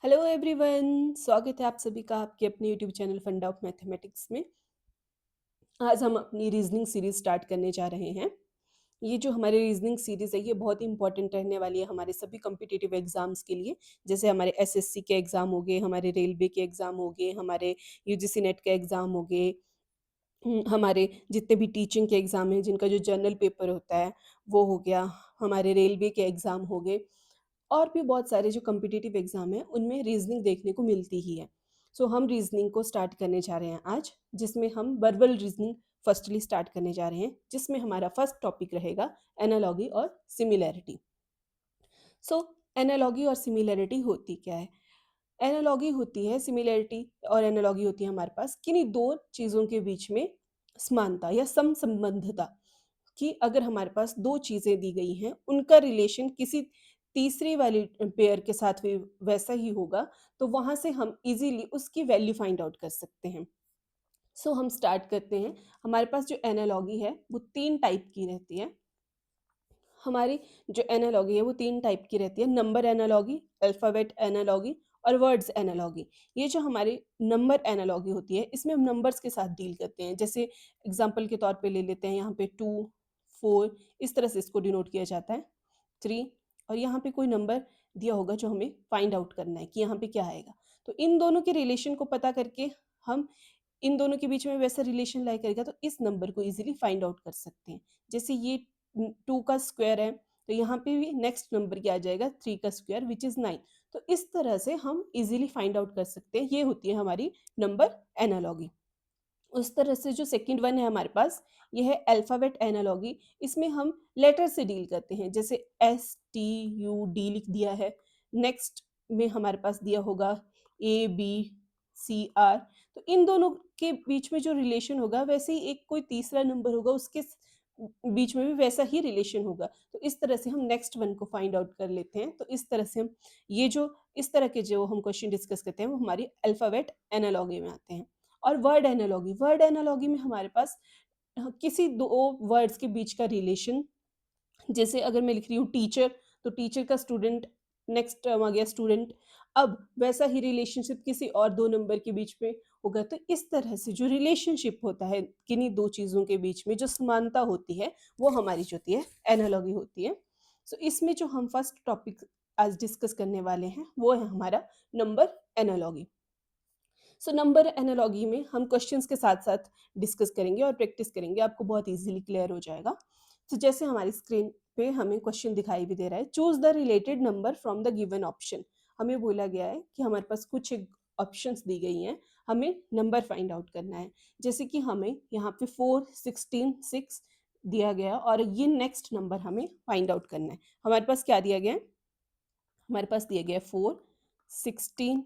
Hello everyone, स्वागत है आप सभी का आपके अपने यूट्यूब चैनल फंडा ऑफ मैथमेटिक्स में। आज हम अपनी रीजनिंग सीरीज स्टार्ट करने जा रहे हैं। ये जो हमारी रीजनिंग सीरीज है ये बहुत ही इंपॉर्टेंट रहने वाली है हमारे सभी कॉम्पिटिटिव एग्जाम्स के लिए। जैसे हमारे एसएससी के एग्जाम हो गए, हमारे रेलवे के एग्जाम हो गए, हमारे यूजीसी नेट के एग्जाम हो गए, हमारे जितने भी टीचिंग के एग्जाम हैं जिनका जो जर्नल पेपर होता है वो हो गया, हमारे रेलवे के एग्जाम हो गए, और भी बहुत सारे जो कॉम्पिटिटिव एग्जाम है उनमें रीजनिंग देखने को मिलती ही है। सो हम रीजनिंग को स्टार्ट करने जा रहे हैं आज, जिसमें हम वर्बल रीजनिंग फर्स्टली स्टार्ट करने जा रहे हैं, जिसमें हमारा फर्स्ट टॉपिक रहेगा एनालॉगी और सिमिलैरिटी। सो एनालॉगी और सिमिलैरिटी होती क्या है? एनालॉगी होती है, सिमिलैरिटी और एनालॉगी होती है हमारे पास किन्हीं दो चीज़ों के बीच में समानता या समसंबंधता, कि अगर हमारे पास दो चीज़ें दी गई हैं उनका रिलेशन किसी तीसरी वाली पेयर के साथ भी वैसा ही होगा, तो वहाँ से हम इजीली उसकी वैल्यू फाइंड आउट कर सकते हैं। सो हम स्टार्ट करते हैं। हमारे पास जो एनालॉगी है वो तीन टाइप की रहती है। हमारी जो एनालॉगी है वो तीन टाइप की रहती है: नंबर एनालॉगी, अल्फ़ाबेट एनालॉगी और वर्ड्स एनालॉगी। ये जो हमारी नंबर एनालॉगी होती है इसमें हम नंबर्स के साथ डील करते हैं। जैसे एग्जांपल के तौर पे ले लेते हैं, यहाँ पे 2, 4 इस तरह से इसको डिनोट किया जाता है, 3, और यहाँ पे कोई नंबर दिया होगा जो हमें फाइंड आउट करना है कि यहाँ पे क्या आएगा। तो इन दोनों के रिलेशन को पता करके हम इन दोनों के बीच में वैसा रिलेशन लाई करेगा तो इस नंबर को इजीली फाइंड आउट कर सकते हैं। जैसे ये 2 का स्क्वायर है तो यहाँ पे भी नेक्स्ट नंबर क्या आ जाएगा, 3 का स्क्वायर विच इज़ 9। तो इस तरह से हम इजीली फाइंड आउट कर सकते हैं। ये होती है हमारी नंबर एनालॉगी। उस तरह से जो सेकंड वन है हमारे पास, ये है अल्फ़ाबेट एनालॉगी। इसमें हम लेटर से डील करते हैं, जैसे एस टी यू डी लिख दिया है, नेक्स्ट में हमारे पास दिया होगा ए बी सी आर। तो इन दोनों के बीच में जो रिलेशन होगा वैसे ही एक कोई तीसरा नंबर होगा उसके बीच में भी वैसा ही रिलेशन होगा। तो इस तरह से हम नेक्स्ट वन को फाइंड आउट कर लेते हैं। तो इस तरह से हम ये जो इस तरह के जो हम क्वेश्चन डिस्कस करते हैं वो हमारी अल्फ़ाबेट एनालॉगी में आते हैं। और वर्ड एनालॉगी में हमारे पास किसी दो वर्ड्स के बीच का रिलेशन, जैसे अगर मैं लिख रही हूँ टीचर, तो टीचर का स्टूडेंट, नेक्स्ट टर्म आ गया स्टूडेंट। अब वैसा ही रिलेशनशिप किसी और दो नंबर के बीच में होगा। तो इस तरह से जो रिलेशनशिप होता है किन्हीं दो चीज़ों के बीच में, जो समानता होती है, वो हमारी जो होती है एनालॉगी होती है। सो इसमें जो हम फर्स्ट टॉपिक आज डिस्कस करने वाले हैं वो है हमारा number analogy. So number analogy में हम क्वेश्चंस के साथ साथ डिस्कस करेंगे और प्रैक्टिस करेंगे, आपको बहुत इजीली क्लियर हो जाएगा। तो जैसे हमारी स्क्रीन पे हमें क्वेश्चन दिखाई भी दे रहा है, choose the related number from the given option. हमें बोला गया है कि हमारे पास कुछ ऑप्शंस दी गई हैं, हमें नंबर फाइंड आउट करना है। जैसे कि हमें यहाँ पे 4, 16, 6 दिया गया और ये नेक्स्ट नंबर हमें फाइंड आउट करना है। हमारे पास क्या दिया गया है? हमारे पास दिया गया है 4, 16,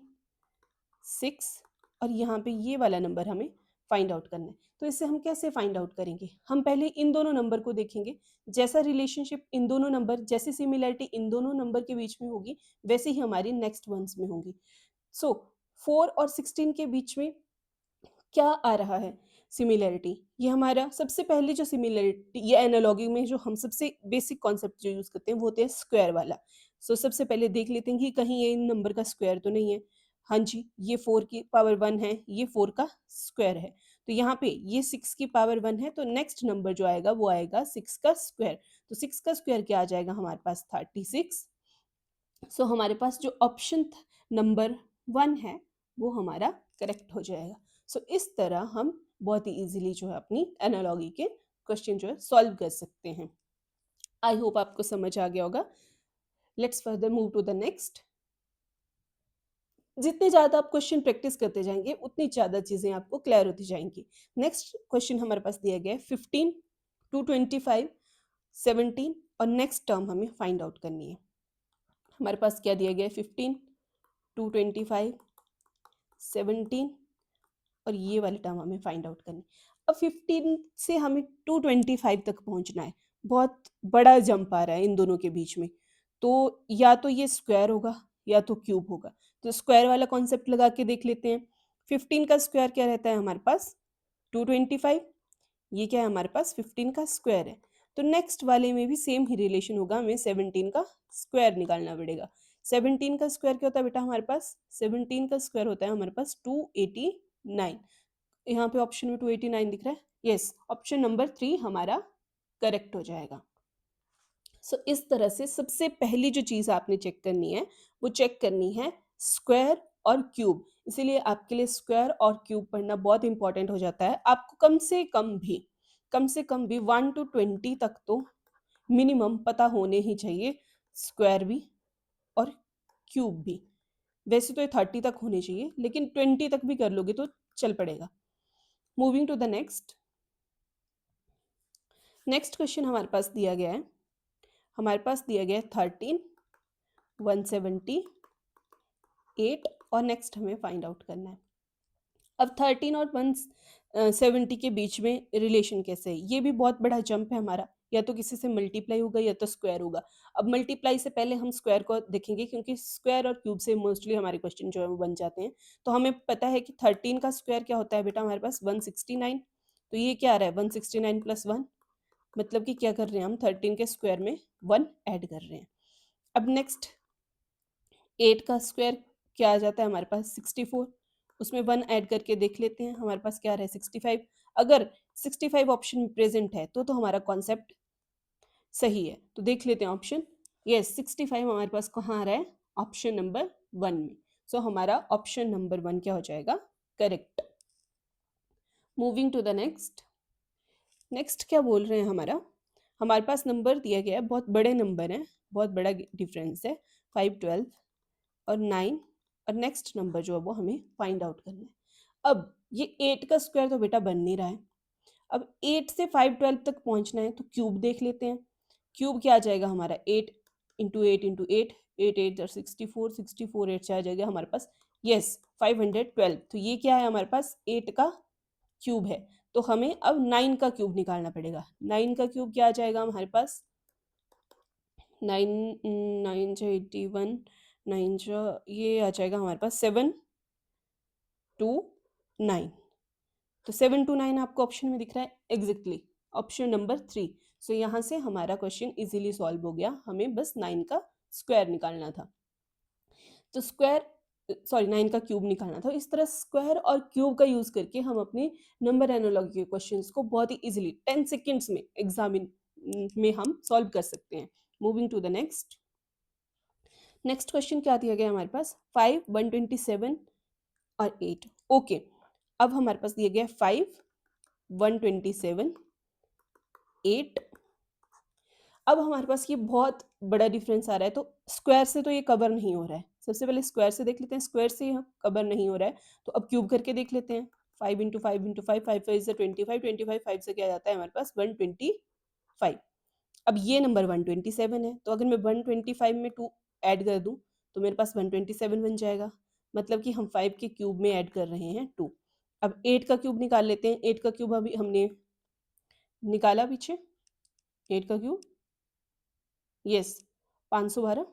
6, और यहाँ पे ये वाला नंबर हमें फाइंड आउट करना है। तो इसे हम कैसे फाइंड आउट करेंगे? हम पहले इन दोनों नंबर को देखेंगे, जैसा रिलेशनशिप इन दोनों नंबर, जैसी सिमिलैरिटी इन दोनों नंबर के बीच में होगी वैसे ही हमारी नेक्स्ट वंस में होगी। सो 4 और 16 के बीच में क्या आ रहा है? सिमिलैरिटी। ये हमारा सबसे पहले जो सिमिलैरिटी, ये एनालॉगी में जो हम सबसे बेसिक कॉन्सेप्ट जो यूज़ करते हैं वो होते हैं स्क्वायर वाला। सो सबसे पहले देख लेते हैं कि कहीं ये इन नंबर का स्क्वायर तो नहीं है। हाँ जी, ये 4 की पावर 1 है, ये 4 का स्क्वायर है। तो यहाँ पे ये 6 की पावर 1 है, तो नेक्स्ट नंबर जो आएगा वो आएगा 6 का स्क्वायर। तो 6 का स्क्वायर क्या आ जाएगा हमारे पास? 36। सो हमारे पास जो ऑप्शन नंबर 1 है वो हमारा करेक्ट हो जाएगा। सो इस तरह हम बहुत ही इजीली जो है अपनी एनालॉगी के क्वेश्चन जो है सॉल्व कर सकते हैं। आई होप आपको समझ आ गया होगा। Let's further move to the next. जितने ज़्यादा आप क्वेश्चन प्रैक्टिस करते जाएंगे उतनी ज़्यादा चीज़ें आपको क्लियर होती जाएंगी। नेक्स्ट क्वेश्चन हमारे पास दिया गया है 15, 225, 17, और नेक्स्ट टर्म हमें फाइंड आउट करनी है। हमारे पास क्या दिया गया है? 15, 225, 17, और ये वाली टर्म हमें फाइंड आउट करनी है। अब 15 से हमें 225 तक पहुंचना है। बहुत बड़ा जंप आ रहा है इन दोनों के बीच में। तो या तो ये स्क्वायर होगा या तो क्यूब होगा। तो स्क्वायर वाला कॉन्सेप्ट लगा के देख लेते हैं। 15 का स्क्वायर क्या रहता है हमारे पास? 225। ये क्या है हमारे पास? 15 का स्क्वायर है। तो नेक्स्ट वाले में भी सेम ही रिलेशन होगा, हमें 17 का स्क्वायर निकालना पड़ेगा। 17 का स्क्वायर क्या होता है बेटा हमारे पास? 17 का स्क्वायर होता है हमारे पास 289। यहाँ पे ऑप्शन में 289 दिख रहा है। यस, ऑप्शन नंबर 3 हमारा करेक्ट हो जाएगा। सो इस तरह से सबसे पहली जो चीज़ आपने चेक करनी है, वो चेक करनी है स्क्वायर और क्यूब। इसीलिए आपके लिए स्क्वायर और क्यूब पढ़ना बहुत इंपॉर्टेंट हो जाता है। आपको कम से कम भी 1 to 20 तक तो मिनिमम पता होने ही चाहिए, स्क्वायर भी और क्यूब भी। वैसे तो ये 30 तक होने चाहिए, लेकिन 20 तक भी कर लोगे तो चल पड़ेगा। Moving to the next question हमारे पास दिया गया है। हमारे पास दिया गया है 13, 178 और नेक्स्ट हमें फाइंड आउट करना है। अब 13 और 170 के बीच में रिलेशन कैसे है? ये भी बहुत बड़ा जंप है हमारा, या तो किसी से मल्टीप्लाई होगा या तो स्क्वायर होगा। अब मल्टीप्लाई से पहले हम स्क्वायर को देखेंगे, क्योंकि स्क्वायर और क्यूब से मोस्टली हमारे क्वेश्चन जो है वो बन जाते हैं। तो हमें पता है कि 13 का स्क्वायर क्या होता है बेटा हमारे पास? 169। तो ये क्या आ रहा है? 169 + 1, मतलब कि क्या कर रहे हैं हम? 13 के स्क्वायर में 1 ऐड कर रहे हैं। अब नेक्स्ट 8 का स्क्वायर क्या आ जाता है हमारे पास? 64। उसमें 1 ऐड करके देख लेते हैं, हमारे पास क्या आ रहा है? 65। अगर 65 ऑप्शन में प्रेजेंट है तो हमारा कॉन्सेप्ट सही है। तो देख लेते हैं ऑप्शन। यस, 65 हमारे पास कहाँ आ रहा है? ऑप्शन नंबर 1 में। सो हमारा ऑप्शन नंबर 1 क्या हो जाएगा? Correct. Moving to the next क्या बोल रहे हैं हमारे पास नंबर दिया गया है, बहुत बड़े नंबर हैं, बहुत बड़ा डिफरेंस है, 5, 12 और 9, और नेक्स्ट नंबर जो है वो हमें फाइंड आउट करना है। अब ये 8 का स्क्वायर तो बेटा बन नहीं रहा है। अब 8 से 5, 12 तक पहुंचना है, तो क्यूब देख लेते हैं। क्यूब क्या आ जाएगा हमारा? 8 इंटू 8 इंटू 8, 8 8 64, 64 8 से आ जाएगा हमारे पास। यस, 512। तो ये क्या है हमारे पास? 8 का क्यूब है। तो हमें अब 9 का क्यूब निकालना पड़ेगा। 9 का क्यूब क्या आ जाएगा हमारे पास? 9 9 से 81, 9 से ये आ जाएगा हमारे पास 7 2 9। तो 7 to 9 आपको ऑप्शन में दिख रहा है? Exactly, option number 3। सो यहाँ से हमारा क्वेश्चन इजीली सॉल्व हो गया, हमें बस 9 का स्क्वायर निकालना था। तो 9 का क्यूब निकालना था। इस तरह स्क्वायर और क्यूब का यूज करके हम अपने नंबर एनालॉजी के क्वेश्चंस को बहुत ही इजीली 10 सेकेंड्स में एग्जामिन में हम सॉल्व कर सकते हैं। Moving to the next question क्या दिया गया हमारे पास? 5, 127 और 8। ओके, अब हमारे पास दिया गया 5, 127, 8। अब हमारे पास ये बहुत बड़ा डिफरेंस आ रहा है, तो स्क्वायर से तो ये कवर नहीं हो रहा है। सबसे पहले स्क्वायर से देख लेते हैं, स्क्वायर से ये कवर नहीं हो रहा है, तो अब क्यूब करके देख लेते हैं। 5 इंटू 5 इंटू 5, 5 5 से 25, 25 5 से क्या जाता है हमारे पास? 125। अब ये नंबर 127 है, तो अगर मैं 125 में 2 ऐड कर दूं तो मेरे पास 127 बन जाएगा। मतलब कि हम 5 के क्यूब में ऐड कर रहे हैं 2। अब 8 का क्यूब निकाल लेते हैं। 8 का क्यूब अभी हमने निकाला पीछे, 8 का क्यूब, यस, 512।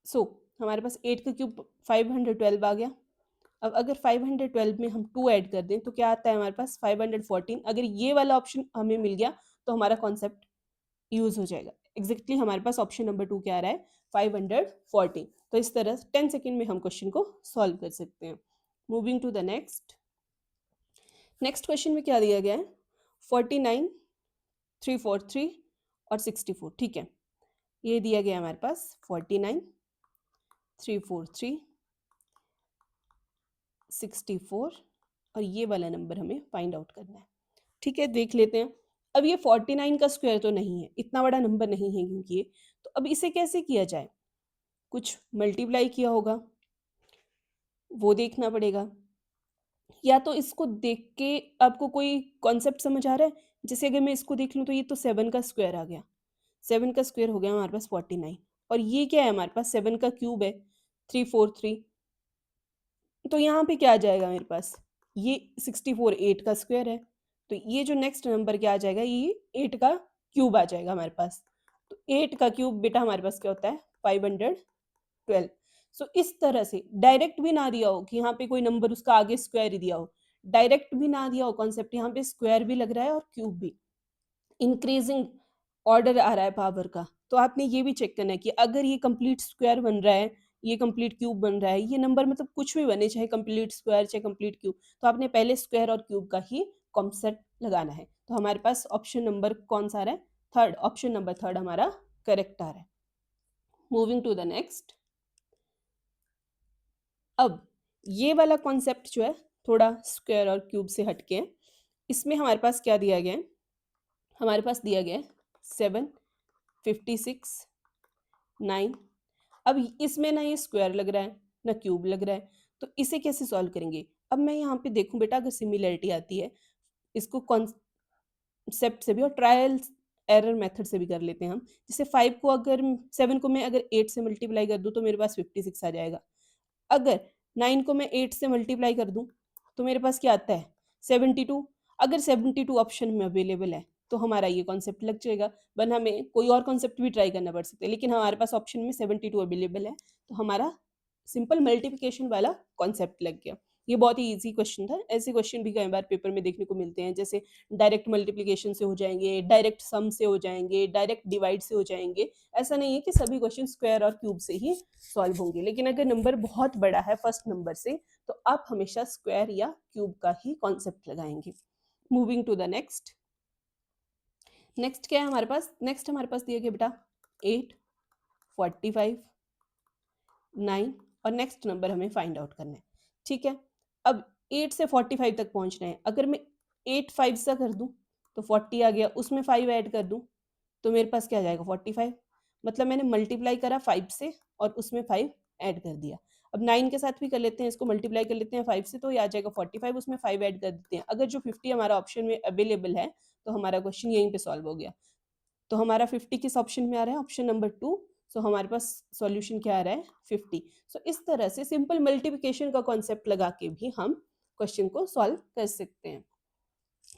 सो हमारे पास 8 का क्यूब 512 आ गया। अब अगर 512 में हम 2 ऐड कर दें तो क्या आता है हमारे पास? 514। अगर ये वाला ऑप्शन हमें मिल गया तो हमारा कॉन्सेप्ट यूज हो जाएगा। एग्जैक्टली हमारे पास ऑप्शन नंबर 2 क्या आ रहा है? 514। तो इस तरह 10 सेकेंड में हम क्वेश्चन को सॉल्व कर सकते हैं। Moving to the next question में क्या दिया गया है? 49, 343 और 64। ठीक है, ये दिया गया हमारे पास 49, 343, 64 और ये वाला नंबर हमें फाइंड आउट करना है। ठीक है, देख लेते हैं। अब ये 49 का स्क्वायर तो नहीं है, इतना बड़ा नंबर नहीं है क्योंकि ये, तो अब इसे कैसे किया जाए? कुछ मल्टीप्लाई किया होगा, वो देखना पड़ेगा, या तो इसको देख के आपको कोई कॉन्सेप्ट समझ आ रहा है? जैसे अगर मैं इसको देख लूँ तो ये तो 7 का स्क्वायर आ गया, 7 का स्क्वायर हो गया हमारे पास 49, और ये क्या है हमारे पास? 7 का क्यूब है, 343। तो यहाँ पे क्या आ जाएगा मेरे पास? ये 64 8 का स्क्वायर है, तो ये जो नेक्स्ट नंबर क्या आ जाएगा? ये 8 का क्यूब आ जाएगा हमारे पास। तो 8 का क्यूब बेटा हमारे पास क्या होता है? 512। सो इस तरह से डायरेक्ट भी ना दिया हो कि यहाँ पे कोई नंबर उसका आगे स्क्वायर ही दिया हो, डायरेक्ट भी ना दिया हो कॉन्सेप्ट, यहाँ पे स्क्वायर भी लग रहा है और क्यूब भी, इंक्रीजिंग ऑर्डर आ रहा है पावर का, तो आपने ये भी चेक करना है कि अगर ये कंप्लीट स्क्वायर बन रहा है, ये कंप्लीट क्यूब बन रहा है, ये नंबर मतलब कुछ भी बने, चाहे कंप्लीट स्क्वायर चाहे कंप्लीट क्यूब, तो आपने पहले स्क्वायर और क्यूब का ही कॉन्सेप्ट लगाना है। तो हमारे पास ऑप्शन नंबर कौन सा आ रहा है? थर्ड, ऑप्शन नंबर थर्ड हमारा करेक्ट आ रहा है। Moving to the next. अब ये वाला कॉन्सेप्ट जो है थोड़ा स्क्वायर और क्यूब से हटके है। इसमें हमारे पास क्या दिया गया है? हमारे पास दिया गया है 7, 56, 9। अब इसमें ना ये स्क्वायर लग रहा है ना क्यूब लग रहा है, तो इसे कैसे सॉल्व करेंगे? अब मैं यहाँ पे देखूं बेटा, अगर सिमिलरिटी आती है, इसको कॉन्सेप्ट से भी और ट्रायल एरर मेथड से भी कर लेते हैं हम। जैसे 5 को अगर 7 को मैं अगर 8 से मल्टीप्लाई कर दूं तो मेरे पास 56 आ जाएगा। अगर 9 को मैं 8 से मल्टीप्लाई कर दूं तो मेरे पास क्या आता है? 72। अगर 72 ऑप्शन में अवेलेबल है तो हमारा ये कॉन्सेप्ट लग जाएगा, वरना हमें कोई और कॉन्सेप्ट भी ट्राई करना पड़ सकता है, लेकिन हमारे पास ऑप्शन में 72 अवेलेबल है, तो हमारा सिंपल मल्टीप्लिकेशन वाला कॉन्सेप्ट लग गया। ये बहुत ही इजी क्वेश्चन था। ऐसे क्वेश्चन भी कई बार पेपर में देखने को मिलते हैं, जैसे डायरेक्ट मल्टीप्लिकेशन से हो जाएंगे, डायरेक्ट सम से हो जाएंगे, डायरेक्ट डिवाइड से हो जाएंगे। ऐसा नहीं है कि सभी क्वेश्चन स्क्वायर और क्यूब से ही सॉल्व होंगे, लेकिन अगर नंबर बहुत बड़ा है फर्स्ट नंबर से, तो आप हमेशा स्क्वायर या क्यूब का ही कॉन्सेप्ट लगाएंगे। Moving to the next. Next क्या है हमारे पास? नेक्स्ट हमारे पास दिया गया बेटा 8, 45, 9 और नेक्स्ट नंबर हमें फाइंड आउट करना है। ठीक है, अब 8 से 45 तक पहुंचना है। अगर मैं 8 5 सा कर दूं तो 40 आ गया, उसमें 5 ऐड कर दूं तो मेरे पास क्या आ जाएगा? 45। मतलब मैंने मल्टीप्लाई करा 5 से और उसमें 5 ऐड कर दिया। अब 9 के साथ भी कर लेते हैं, इसको मल्टीप्लाई कर लेते हैं 5 से, तो ये आ जाएगा 45, उसमें 5 ऐड कर देते हैं। अगर जो 50 हमारा ऑप्शन में अवेलेबल है तो हमारा क्वेश्चन यहीं पे सॉल्व हो गया। तो हमारा 50 किस ऑप्शन में आ रहा है? Option number 2। सो हमारे पास सॉल्यूशन क्या आ रहा है? 50। सो इस तरह से सिंपल मल्टीप्लिकेशन का कॉन्सेप्ट लगा के भी हम क्वेश्चन को सॉल्व कर सकते हैं।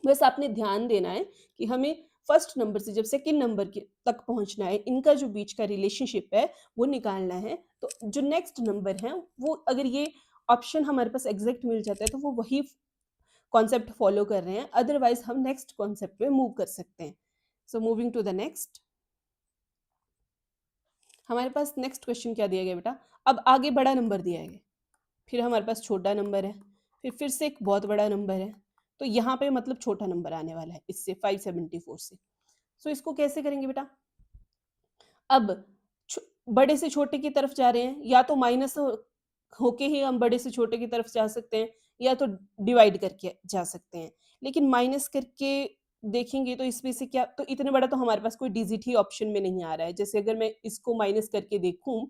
बस आपने ध्यान देना है कि हमें फर्स्ट नंबर से जब सेकंड नंबर के तक पहुंचना है, इनका जो बीच का रिलेशनशिप है वो निकालना है। तो जो नेक्स्ट नंबर है वो, अगर ये ऑप्शन हमारे पास एग्जैक्ट मिल जाता है तो वो वही कॉन्सेप्ट फॉलो कर रहे हैं, अदरवाइज हम नेक्स्ट कॉन्सेप्ट में मूव कर सकते हैं। So moving to the next. हमारे पास नेक्स्ट क्वेश्चन क्या दिया गया बेटा? अब आगे बड़ा नंबर दिया है, फिर हमारे पास छोटा नंबर है, फिर से एक बहुत बड़ा नंबर है, तो यहाँ पे मतलब छोटा नंबर आने वाला है इससे 574 से। सो इसको कैसे करेंगे बेटा? अब बड़े से छोटे की तरफ जा रहे हैं, या तो माइनस होके ही हम बड़े से छोटे की तरफ जा सकते हैं, या तो डिवाइड करके जा सकते हैं। लेकिन माइनस करके देखेंगे तो इसमें से क्या, तो इतने बड़ा तो हमारे पास कोई डिजिट ही ऑप्शन में नहीं आ रहा है। जैसे अगर मैं इसको माइनस करके देखूं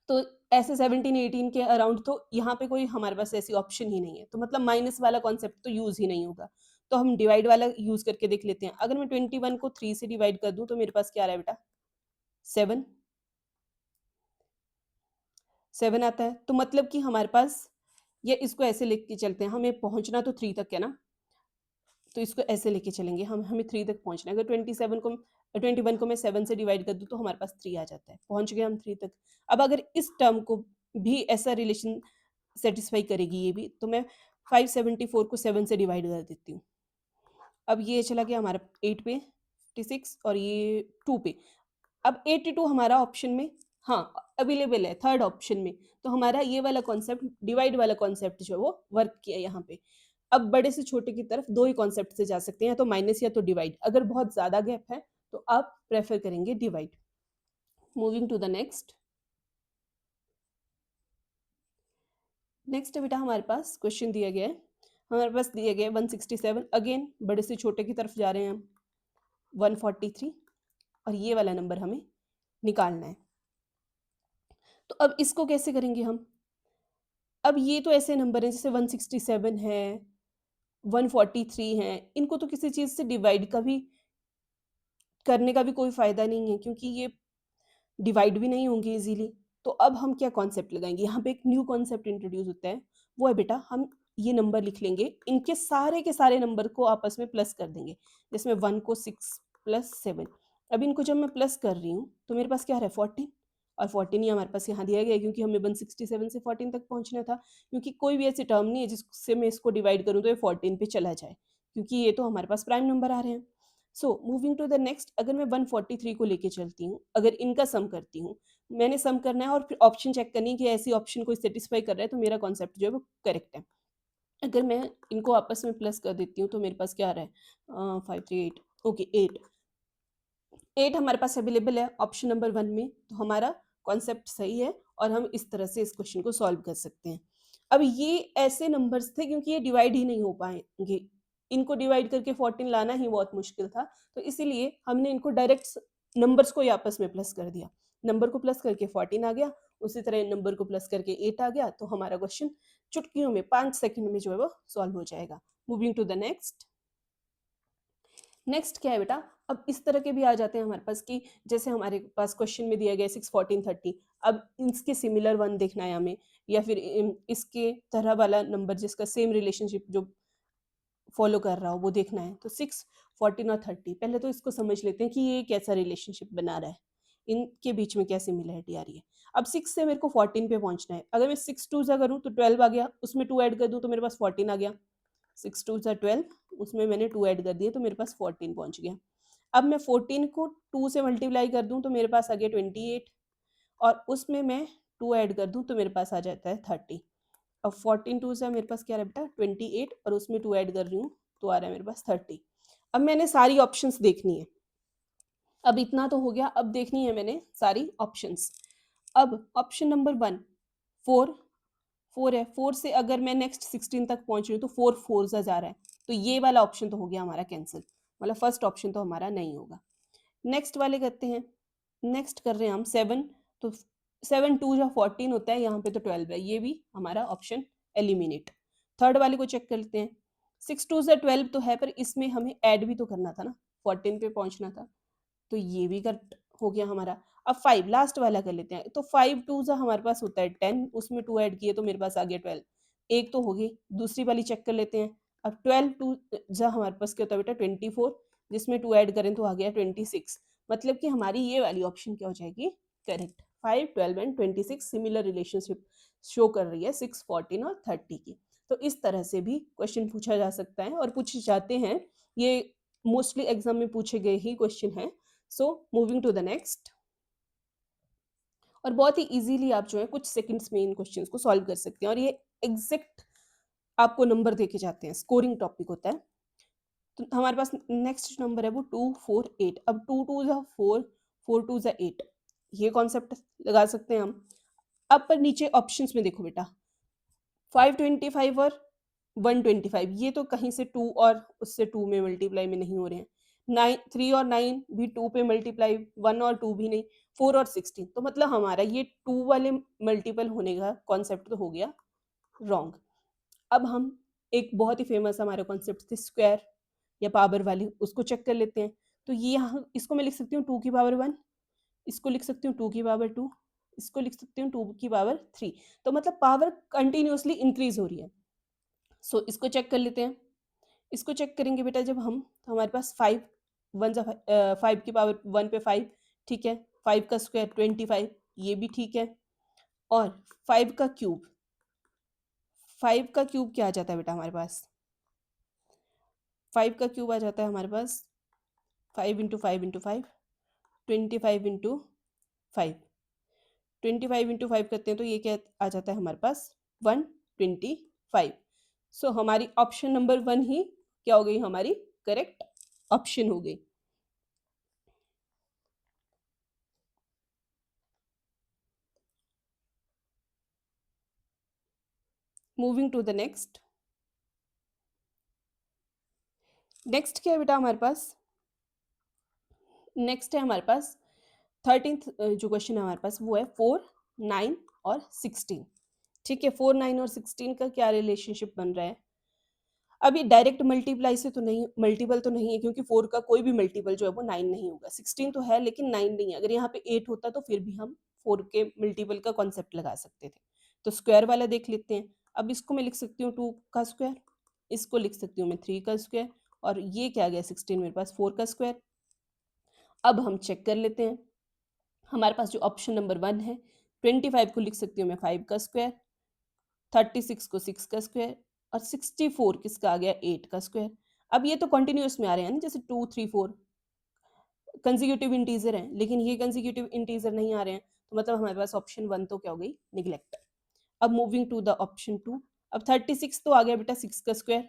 तो ऐसे 17 18 के अराउंड, तो यहाँ पे कोई हमारे पास ऐसी ऑप्शन ही नहीं है, तो मतलब माइनस वाला कॉन्सेप्ट तो यूज ही नहीं होगा। तो हम डिवाइड वाला यूज करके देख लेते हैं। अगर मैं 21 को 3 से डिवाइड कर दूं तो मेरे पास क्या आ रहा है बेटा? 7। 7 आता है, तो मतलब कि हमारे पास, ये इसको ऐसे लेके चलते हैं, हमें पहुंचना तो 3 तक है ना, तो इसको ऐसे लेके चलेंगे, हमें 3 तक पहुंचना है। अगर 21 को मैं 7 से डिवाइड कर दूं तो हमारे पास 3 आ जाता है, पहुंच गए हम 3 तक। अब अगर इस टर्म को भी ऐसा रिलेशन सेटिस्फाई करेगी ये भी, तो मैं 574 को 7 से डिवाइड कर देती हूँ। अब ये चला गया हमारा 8 पे, 56 और ये 2 पे। अब 82 हमारा ऑप्शन में हाँ अवेलेबल है थर्ड ऑप्शन में, तो हमारा ये वाला कॉन्सेप्ट, डिवाइड वाला कॉन्सेप्ट जो है वो वर्क किया यहाँ पे। अब बड़े से छोटे की तरफ दो ही कॉन्सेप्ट से जा सकते हैं, या तो माइनस या तो डिवाइड। अगर बहुत ज्यादा गैप है तो आप प्रेफर करेंगे divide. Moving to the next. Next बेटा हमारे पास क्वेश्चन दिया गया है, हमारे पास दिया गया है 167। अगेन बड़े से छोटे की तरफ जा रहे हैं हम, 143, और ये वाला नंबर हमें निकालना है। तो अब इसको कैसे करेंगे हम? अब ये तो ऐसे नंबर हैं जैसे 167 है, 143 है, इनको तो किसी चीज से डिवाइड का भी करने का भी कोई फायदा नहीं है, क्योंकि ये डिवाइड भी नहीं होंगे इजीली। तो अब हम क्या कॉन्सेप्ट लगाएंगे? यहाँ पे एक न्यू कॉन्सेप्ट इंट्रोड्यूस होता है, वो है बेटा हम ये नंबर लिख लेंगे, इनके सारे के सारे नंबर को आपस में प्लस कर देंगे। जिसमें 1 को 6 प्लस 7। अब इनको जब मैं प्लस कर रही हूँ तो मेरे पास क्या है? 14। और 14 ही हमारे पास यहाँ दिया गया है, क्योंकि हमें 167 से 14 तक पहुंचना था। क्योंकि कोई भी ऐसी टर्म नहीं है जिससे मैं इसको डिवाइड करूँ तो ये 14 पे चला जाए, क्योंकि ये तो हमारे पास प्राइम नंबर आ रहे हैं। So moving to the next, अगर मैं 143 को लेके चलती हूँ, अगर इनका सम करती हूँ, मैंने सम करना है और फिर ऑप्शन चेक करनी है कि ऐसी ऑप्शन कोई सेटिस्फाई कर रहा है तो मेरा कॉन्सेप्ट जो है वो करेक्ट है। अगर मैं इनको आपस में प्लस कर देती हूँ तो मेरे पास क्या आ रहा है, 538, ओके 8, 8 हमारे पास अवेलेबल है ऑप्शन नंबर 1 में, तो हमारा कॉन्सेप्ट सही है और हम इस तरह से इस क्वेश्चन को सॉल्व कर सकते हैं। अब ये ऐसे नंबर्स थे क्योंकि ये डिवाइड ही नहीं हो पाएंगे, इनको डिवाइड करके 14 लाना ही बहुत मुश्किल था, तो इसीलिए हमने इनको डायरेक्ट नंबर्स को ही आपस में प्लस कर दिया। नंबर को प्लस करके 14 आ गया, उसी तरह नंबर को प्लस करके 8 आ गया, तो हमारा क्वेश्चन चुटकियों में 5 सेकंड में जो है वो सॉल्व हो जाएगा। Moving to the next. Next क्या है बेटा, अब इस तरह के भी आ जाते हैं हमारे पास कि जैसे हमारे पास क्वेश्चन में दिया गया 6, 14, 30, अब इसके सिमिलर वन देखना है हमें, या फिर इसके तरह वाला नंबर जिसका सेम रिलेशनशिप जो फॉलो कर रहा हो वो देखना है। तो 6, 14 और 30, पहले तो इसको समझ लेते हैं कि ये कैसा रिलेशनशिप बना रहा है, इनके बीच में क्या सिमिलरिटी आ रही है। अब 6 से मेरे को 14 पे पहुंचना है, अगर मैं 6 2 सा करूँ तो 12 आ गया, उसमें 2 ऐड कर दूँ तो मेरे पास 14 आ गया, 6 2 सा 12, उसमें मैंने 2 ऐड कर दिए तो मेरे पास 14 पहुंच गया। अब मैं 14 को 2 से मल्टीप्लाई कर दूं तो मेरे पास आ गया 28, और उसमें मैं 2 ऐड कर दूं तो मेरे पास आ जाता है 30। अब 14 2 से मेरे पास क्या रहा बेटा 28, और उसमें 2 ऐड कर रही हूँ तो आ रहा है मेरे पास 30। अब मैंने सारी ऑप्शंस देखनी है, अब इतना तो हो गया, अब देखनी है मैंने सारी ऑप्शंस। अब ऑप्शन नंबर 1 4, 4 है, 4 से अगर मैं नेक्स्ट 16 तक पहुंच रही हूँ तो 4 4 सा जा रहा है, तो ये वाला ऑप्शन तो हो गया हमारा कैंसिल, मतलब फर्स्ट ऑप्शन तो हमारा नहीं होगा। नेक्स्ट वाले करते हैं, नेक्स्ट कर रहे हैं हम 7, तो 7 2 या 14 होता है, यहाँ पे तो 12 है, ये भी हमारा ऑप्शन एलिमिनेट। थर्ड वाले को चेक करते हैं, 6 2 से 12 तो है, पर इसमें हमें ऐड भी तो करना था ना, 14 पे पहुंचना था, तो ये भी कट हो गया हमारा। अब 5 लास्ट वाला कर लेते हैं, तो 5 2 सा हमारे पास होता है 10, उसमें 2 ऐड किए तो मेरे पास आ गया 12, एक तो हो गई। दूसरी वाली चेक कर लेते हैं, अब 12 2 जा हमारे पास क्या होता है बेटा 24, जिसमें 2 ऐड करें तो आ गया 26, मतलब कि हमारी ये वाली ऑप्शन क्या हो जाएगी correct. 5 12 and 26 similar relationship show कर रही है 6 14 और 30 की। तो इस तरह से भी क्वेश्चन पूछा जा सकता है और पूछे जाते हैं, ये मोस्टली एग्जाम में पूछे गए ही क्वेश्चन है। So moving to the next, और बहुत ही इजीली आप जो है कुछ सेकंड्स में इन क्वेश्चंस को सॉल्व कर सकते हैं, और ये एग्जैक्ट आपको नंबर देके जाते हैं, स्कोरिंग टॉपिक होता है। तो हमारे पास नेक्स्ट नंबर है वो 2 4 8। अब 2 2 जा 4, 4 2 जा 8, ये कॉन्सेप्ट लगा सकते हैं हम। अब पर नीचे ऑप्शंस में देखो बेटा, 525 और 125, ये तो कहीं से 2 और उससे 2 में मल्टीप्लाई में नहीं हो रहे हैं। 9 3 और 9 भी 2 पे मल्टीप्लाई, 1 और 2 भी नहीं, 4 और 16, तो मतलब हमारा ये 2 वाले मल्टीपल होने का कॉन्सेप्ट तो हो गया रॉन्ग। अब हम एक बहुत ही फेमस हमारे कॉन्सेप्ट थे स्क्वायर या पावर वाले, उसको चेक कर लेते हैं। तो ये यहाँ इसको मैं लिख सकती हूँ 2 की पावर 1, इसको लिख सकती हूँ 2 की पावर 2, इसको लिख सकती हूँ 2 की पावर 3, तो मतलब पावर कंटिन्यूअसली इंक्रीज हो रही है। सो इसको चेक कर लेते हैं। इसको चेक करेंगे बेटा जब हम, तो हमारे पास 5 1 जा 5 की पावर 1 पे 5, ठीक है, 5 का स्क्वायर 25, ये भी ठीक है, और 5 का क्यूब, 5 का क्यूब क्या आ जाता है बेटा हमारे पास, 5 का क्यूब आ जाता है हमारे पास 5 इंटू 5 इंटू 5, 25 इंटू 5, 25 इंटू 5 करते हैं तो ये क्या आ जाता है हमारे पास 125। सो हमारी ऑप्शन नंबर 1 ही क्या हो गई हमारी करेक्ट ऑप्शन हो गई। Moving to the next, next क्या है बेटा हमारे पास, नेक्स्ट है हमारे पास 13th जो क्वेश्चन है हमारे पास वो है 4 9 और 16, ठीक है। 4 9 और 16 का क्या रिलेशनशिप बन रहा है, अभी डायरेक्ट मल्टीप्लाई से तो नहीं, मल्टीपल तो नहीं है, क्योंकि 4 का कोई भी मल्टीपल जो है वो 9 नहीं होगा, 16 तो है लेकिन 9 नहीं है। अगर यहाँ पे 8 होता तो फिर भी हम 4 के मल्टीपल का कॉन्सेप्ट लगा सकते थे। तो स्क्वायर वाला देख लेते हैं। अब इसको मैं लिख सकती हूँ 2 का स्क्वायर, इसको लिख सकती हूँ मैं 3 का स्क्वायर, और ये क्या आ गया 16 मेरे पास 4 का स्क्वायर। अब हम चेक कर लेते हैं, हमारे पास जो ऑप्शन नंबर 1 है 25 को लिख सकती हूँ मैं 5 का स्क्वायर, 36 को 6 का स्क्वायर, और 64 किसका आ गया 8 का स्क्वायर। अब ये तो कंटिन्यूअस में आ रहे हैं ना, जैसे 2 3 4, कंसेक्यूटिव इंटीजर हैं, लेकिन ये कंसेक्यूटिव इंटीजर नहीं आ रहे हैं, तो मतलब हमारे पास ऑप्शन 1 तो क्या हो गई, निगलेक्ट। अब मूविंग टू द ऑप्शन 2, अब 36 तो आ गया बेटा 6 का स्क्वायर,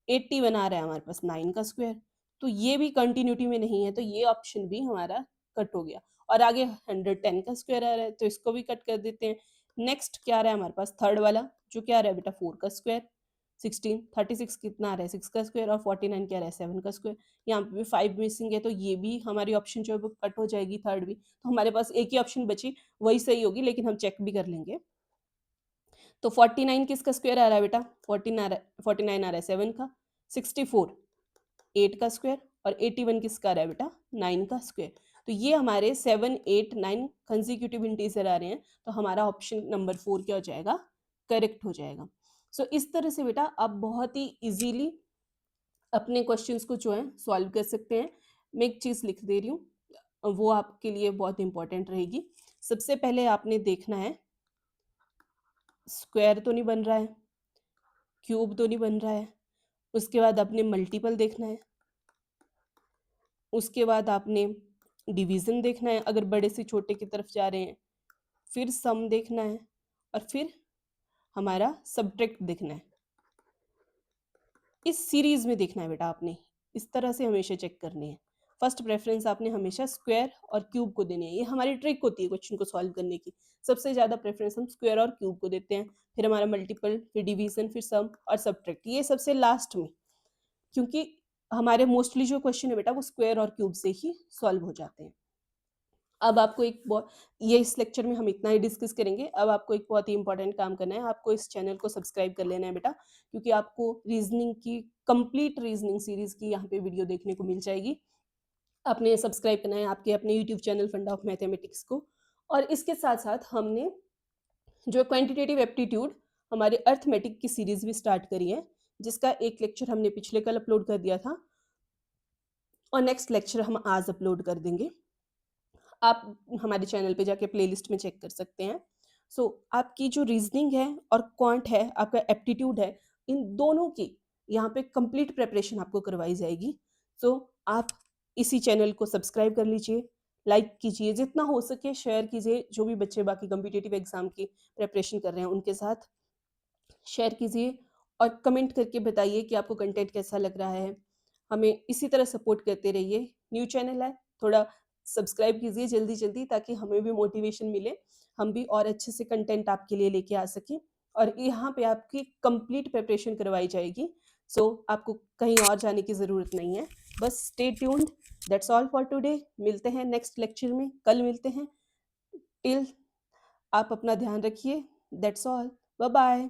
81 आ रहा है हमारे पास 9 का स्क्वायर, तो ये भी कंटिन्यूटी में नहीं है, तो ये ऑप्शन भी हमारा कट हो गया। और आगे 110 का स्क्वायर आ रहा है, तो इसको भी कट कर देते हैं। नेक्स्ट क्या आ रहा है हमारे पास, थर्ड वाला जो क्या आ रहा है बेटा 4 का स्क्वायर, 16, 36 कितना आ रहा है 6 का स्क्वायर, और 49 क्या आ रहा है 7 का स्क्वायर। यहाँ पे भी 5 मिसिंग है, तो ये भी हमारी ऑप्शन जो है वो कट हो जाएगी, थर्ड भी। तो हमारे पास एक ही ऑप्शन बची, वही सही होगी, लेकिन हम चेक भी कर लेंगे। तो 49 किसका स्क्वायर आ रहा है बेटा, 49 आ रहा है, 49 आ रहा है 7 का, 64 8 का स्क्वायर, और 81 किसका आ रहा है बेटा 9 का स्क्वायर। तो ये हमारे 7 8 9 कंसेक्यूटिव इंटीजर आ रहे हैं, तो हमारा ऑप्शन नंबर 4 क्या हो जाएगा, करेक्ट हो जाएगा। सो इस तरह से बेटा आप बहुत ही इजीली अपने क्वेश्चंस को जो है सॉल्व कर सकते हैं। मैं एक चीज़ लिख दे रही हूँ, वो आपके लिए बहुत इंपॉर्टेंट रहेगी। सबसे पहले आपने देखना है स्क्वायर तो नहीं बन रहा है, क्यूब तो नहीं बन रहा है, उसके बाद आपने मल्टीपल देखना है, उसके बाद आपने डिवीज़न देखना है अगर बड़े से छोटे की तरफ जा रहे हैं, फिर सम देखना है, और फिर हमारा सब्ट्रैक्ट देखना है। इस सीरीज़ में देखना है बेटा आपने, इस तरह से हमेशा चेक करनी है। फर्स्ट प्रेफरेंस आपने हमेशा स्क्वायर और क्यूब को देनी है, ये हमारी ट्रिक होती है क्वेश्चन को सॉल्व करने की। सबसे ज़्यादा प्रेफरेंस हम स्क्वायर और क्यूब को देते हैं, फिर हमारा मल्टीपल, फिर डिवीज़न, फिर सम और सब्ट्रैक्ट, ये सबसे लास्ट में, क्योंकि हमारे मोस्टली जो क्वेश्चन है बेटा वो स्क्वायर और क्यूब से ही सॉल्व हो जाते हैं। अब आपको एक ये इस लेक्चर में हम इतना ही डिस्कस करेंगे। अब आपको एक बहुत ही इंपॉर्टेंट काम करना है, आपको इस चैनल को सब्सक्राइब कर लेना है बेटा, क्योंकि आपको रीजनिंग की कंप्लीट रीजनिंग सीरीज की यहाँ पे वीडियो देखने को मिल जाएगी। आपने सब्सक्राइब करना है आपके अपने यूट्यूब चैनल फंडा ऑफ मैथमेटिक्स को। और इसके साथ साथ हमने जो क्वांटिटेटिव एप्टीट्यूड हमारे अर्थमेटिक की सीरीज भी स्टार्ट करी है, जिसका एक लेक्चर हमने पिछले कल अपलोड कर दिया था, और नेक्स्ट लेक्चर हम आज अपलोड कर देंगे। आप हमारे चैनल पे जाके प्लेलिस्ट में चेक कर सकते हैं। आपकी जो रीजनिंग है और क्वांट है, आपका एप्टीट्यूड है, इन दोनों की यहाँ पे कंप्लीट प्रिपरेशन आपको करवाई जाएगी। आप इसी चैनल को सब्सक्राइब कर लीजिए, लाइक कीजिए, जितना हो सके शेयर कीजिए, जो भी बच्चे बाकी कम्पिटिटिव एग्जाम की प्रिपरेशन कर रहे हैं उनके साथ शेयर कीजिए, और कमेंट करके बताइए कि आपको कंटेंट कैसा लग रहा है। हमें इसी तरह सपोर्ट करते रहिए। न्यू चैनल है, थोड़ा सब्सक्राइब कीजिए जल्दी जल्दी, ताकि हमें भी मोटिवेशन मिले, हम भी और अच्छे से कंटेंट आपके लिए लेके आ सकें। और यहाँ पे आपकी कंप्लीट प्रिपरेशन करवाई जाएगी। आपको कहीं और जाने की ज़रूरत नहीं है, बस stay tuned. That's all for today. मिलते हैं नेक्स्ट लेक्चर में, कल मिलते हैं। टिल आप अपना ध्यान रखिए। That's all, bye bye.